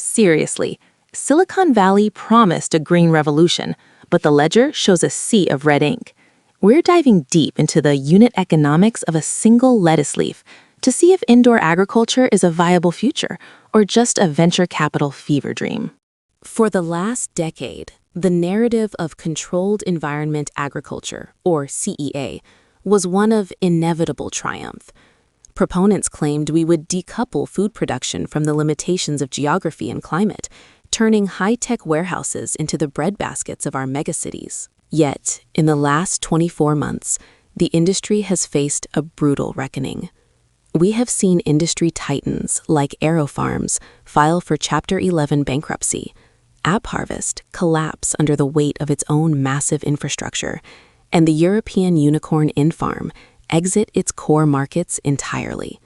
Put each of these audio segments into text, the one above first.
Seriously, Silicon Valley promised a green revolution, but the ledger shows a sea of red ink. We're diving deep into the unit economics of a single lettuce leaf to see if indoor agriculture is a viable future or just a venture capital fever dream. For the last decade, the narrative of controlled environment agriculture, or CEA, was one of inevitable triumph. Proponents claimed we would decouple food production from the limitations of geography and climate, turning high-tech warehouses into the breadbaskets of our megacities. Yet, in the last 24 months, the industry has faced a brutal reckoning. We have seen industry titans like AeroFarms file for Chapter 11 bankruptcy, AppHarvest collapse under the weight of its own massive infrastructure, and the European unicorn Infarm exit its core markets entirely.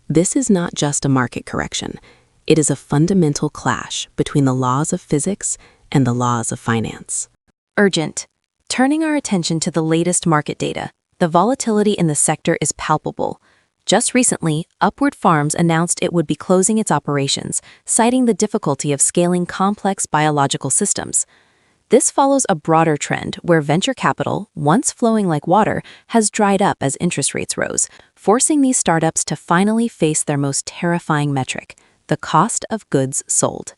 This is not just a market correction. It is a fundamental clash between the laws of physics and the laws of finance. Urgent. Turning our attention to the latest market data, the volatility in the sector is palpable. Just recently, Upward Farms announced it would be closing its operations, citing the difficulty of scaling complex biological systems. This follows a broader trend where venture capital, once flowing like water, has dried up as interest rates rose, forcing these startups to finally face their most terrifying metric, the cost of goods sold.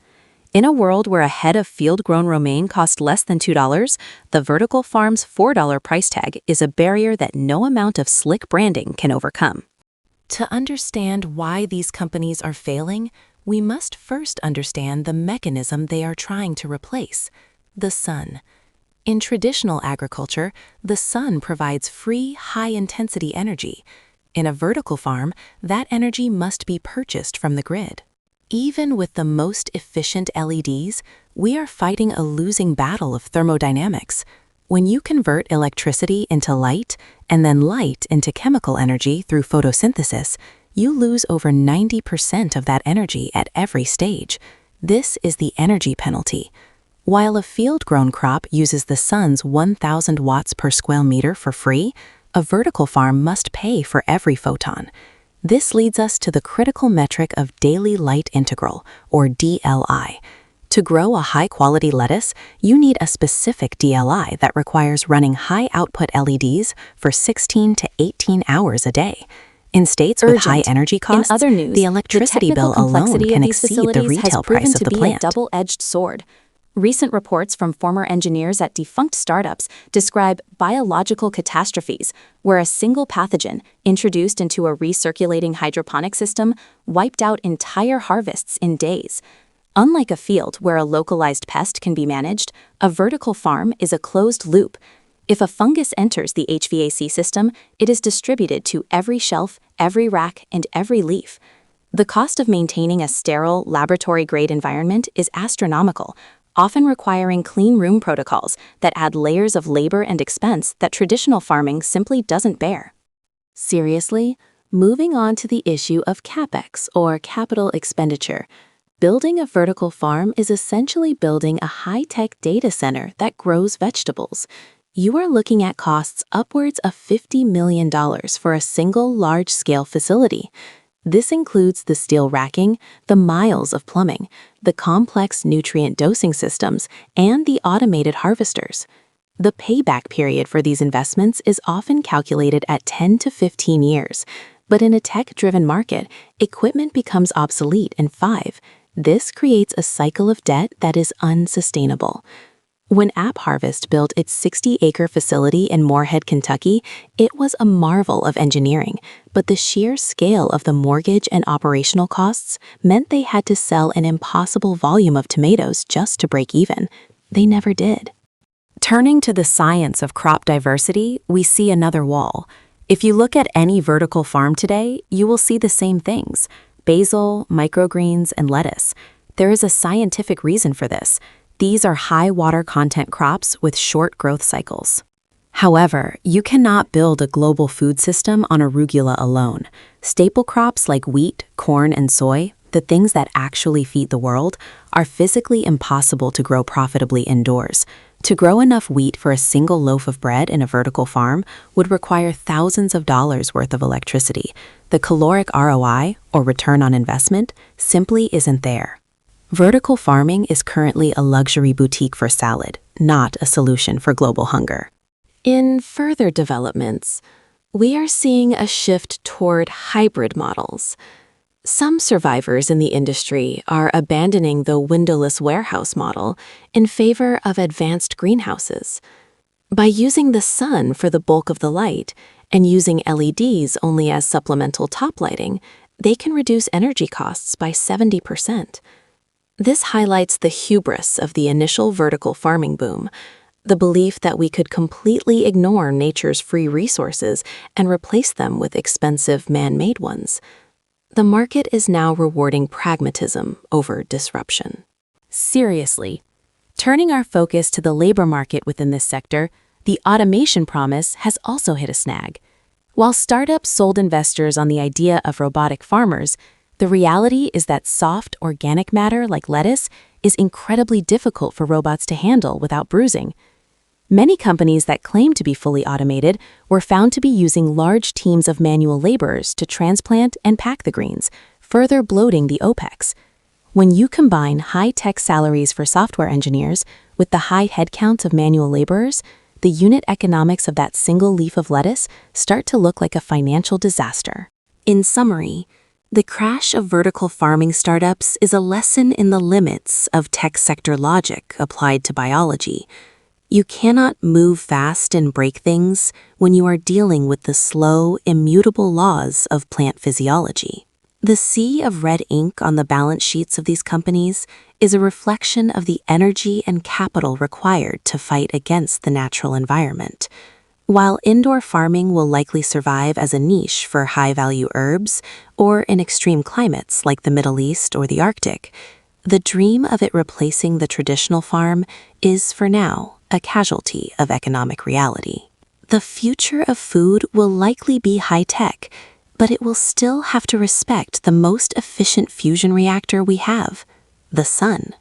In a world where a head of field-grown romaine costs less than $2, the Vertical Farms $4 price tag is a barrier that no amount of slick branding can overcome. To understand why these companies are failing, we must first understand the mechanism they are trying to replace: the sun. In traditional agriculture, the sun provides free, high-intensity energy. In a vertical farm, that energy must be purchased from the grid. Even with the most efficient LEDs, we are fighting a losing battle of thermodynamics. When you convert electricity into light and then light into chemical energy through photosynthesis, you lose over 90% of that energy at every stage. This is the energy penalty. While a field-grown crop uses the sun's 1,000 watts per square meter for free, a vertical farm must pay for every photon. This leads us to the critical metric of daily light integral, or DLI. To grow a high-quality lettuce, you need a specific DLI that requires running high-output LEDs for 16 to 18 hours a day. In states with high energy costs, In other news, the electricity bill alone can exceed the retail price of the plant. A double-edged sword. Recent reports from former engineers at defunct startups describe biological catastrophes, where a single pathogen introduced into a recirculating hydroponic system wiped out entire harvests in days. Unlike a field where a localized pest can be managed, a vertical farm is a closed loop. If a fungus enters the HVAC system, it is distributed to every shelf, every rack, and every leaf. The cost of maintaining a sterile, laboratory-grade environment is astronomical, often requiring clean room protocols that add layers of labor and expense that traditional farming simply doesn't bear. Seriously, moving on to the issue of CapEx, or capital expenditure. Building a vertical farm is essentially building a high-tech data center that grows vegetables. You are looking at costs upwards of $50 million for a single large-scale facility. This includes the steel racking, the miles of plumbing, the complex nutrient dosing systems, and the automated harvesters. The payback period for these investments is often calculated at 10 to 15 years, but in a tech-driven market, equipment becomes obsolete in 5. This creates a cycle of debt that is unsustainable. When AppHarvest built its 60-acre facility in Moorhead, Kentucky, it was a marvel of engineering, but the sheer scale of the mortgage and operational costs meant they had to sell an impossible volume of tomatoes just to break even. They never did. Turning to the science of crop diversity, we see another wall. If you look at any vertical farm today, you will see the same things: basil, microgreens, and lettuce. There is a scientific reason for this. These are high water content crops with short growth cycles. However, you cannot build a global food system on arugula alone. Staple crops like wheat, corn, and soy, the things that actually feed the world, are physically impossible to grow profitably indoors. To grow enough wheat for a single loaf of bread in a vertical farm would require thousands of dollars worth of electricity. The caloric ROI, or return on investment, simply isn't there. Vertical farming is currently a luxury boutique for salad, not a solution for global hunger. In further developments, we are seeing a shift toward hybrid models. Some survivors in the industry are abandoning the windowless warehouse model in favor of advanced greenhouses. By using the sun for the bulk of the light and using LEDs only as supplemental top lighting, they can reduce energy costs by 70%. This highlights the hubris of the initial vertical farming boom, the belief that we could completely ignore nature's free resources and replace them with expensive man-made ones. The market is now rewarding pragmatism over disruption. Seriously, turning our focus to the labor market within this sector, the automation promise has also hit a snag. While startups sold investors on the idea of robotic farmers, the reality is that soft, organic matter like lettuce is incredibly difficult for robots to handle without bruising. Many companies that claim to be fully automated were found to be using large teams of manual laborers to transplant and pack the greens, further bloating the OPEX. When you combine high-tech salaries for software engineers with the high headcount of manual laborers, the unit economics of that single leaf of lettuce start to look like a financial disaster. In summary, the crash of vertical farming startups is a lesson in the limits of tech sector logic applied to biology. You cannot move fast and break things when you are dealing with the slow, immutable laws of plant physiology. The sea of red ink on the balance sheets of these companies is a reflection of the energy and capital required to fight against the natural environment. While indoor farming will likely survive as a niche for high-value herbs or in extreme climates like the Middle East or the Arctic, the dream of it replacing the traditional farm is, for now, a casualty of economic reality. The future of food will likely be high-tech, but it will still have to respect the most efficient fusion reactor we have, the sun.